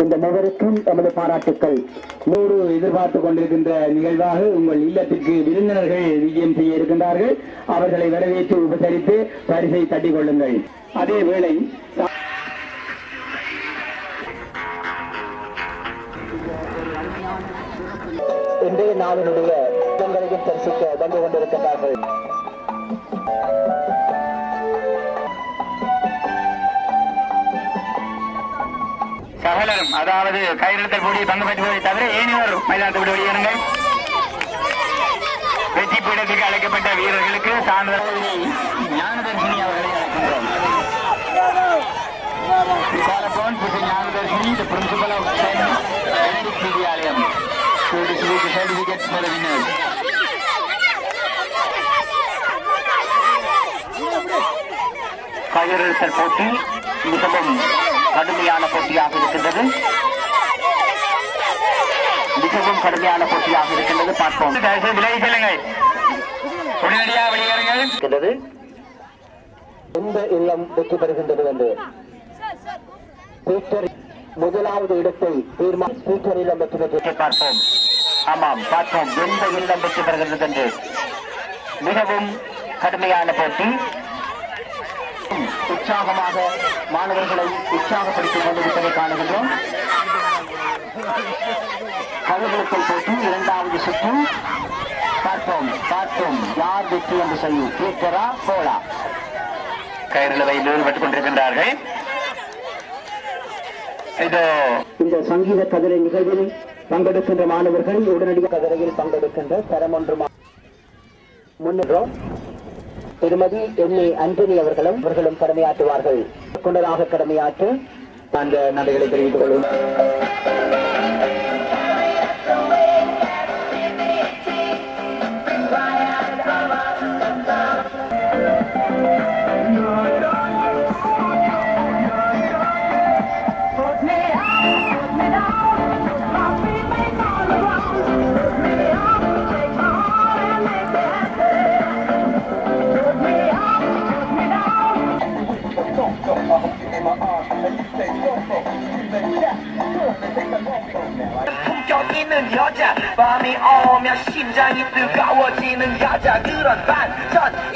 இந்த மூவருக்கும் எமது பாராட்டுக்கள். நூறு எதிர்பார்த்துக் கொண்டிருக்கின்ற நிகழ்வாக உங்கள் இல்லத்திற்கு விருந்தினர்கள் விஜயம் செய்ய இருக்கின்றார்கள். அவர்களை வரவேற்று உபசரித்து பரிசை தட்டிக் கொள்ளுங்கள். அதே வேளை இன்றைய நாளினுடைய இடங்களையும் தரிசிக்க வந்து கொண்டிருக்கின்றார்கள். சகலரும் அதாவது கையெழுத்தல் போடி பங்கு பெற்றுவதை தவிர ஏனையோர் மைதானத்தை விட்டு வெளியேறுங்கள். வெற்றி பீடத்துக்கு அழைக்கப்பட்ட வீரர்களுக்கு சான்றிதழ் ஞானதர்ஷினி அவர்களை அழைக்கின்றோம். ஞானதர்ஷினி the principal of St. Benedict Vidyalayam to distribute the certificates for the winners. கையெழுத்தல் போட்டி மிகவும் கடுமையான போட்டியாக இருக்கின்றது. மிகவும் கடுமையான போட்டியாக இருக்கின்றது. பார்ப்போம். விலகி செல்லுங்கள். உடனடியாக வெளியேறுங்கள். எந்த இல்லம் வெற்றி பெறுகின்றது என்று முதலாவது இடத்தை பீட்டர் இல்லம் வெற்றி பெற்று பார்ப்போம். ஆமாம், பார்ப்போம் எந்த இல்லம் வெற்றி பெறுகின்றது என்று. மிகவும் கடுமையான போட்டி. உற்சாகமாக மாணவர்களை உற்சாகப்படுத்திக் கொண்டிருப்பதை காணுகின்றோம். கையெழுத்தல் போட்டி இரண்டாவது சுற்று. பார்ப்போம் யார் வெற்றி என்று சொல்லி பீட்டரா போலா. கயிறுவை ஈடுபட்டுக் கொண்டிருக்கின்றார்கள். இந்த சங்கீத கதிரை நிகழ்வில் பங்கெடுக்கின்ற மாணவர்கள் உடனடியாக கதிரையில் பங்கெடுக்கின்ற தரம் ஒன்று முன்னேற்றோம். திருமதி எம்ஏ அண்டனி அவர்களும் கடமையாற்றுவார்கள். கொண்டதாக கடமையாற்று அந்த நடைகளை தெரிவித்துக் கொள்வோம். 여자 밤이 오면 심장이 뜨거워지는 여자 그런 반전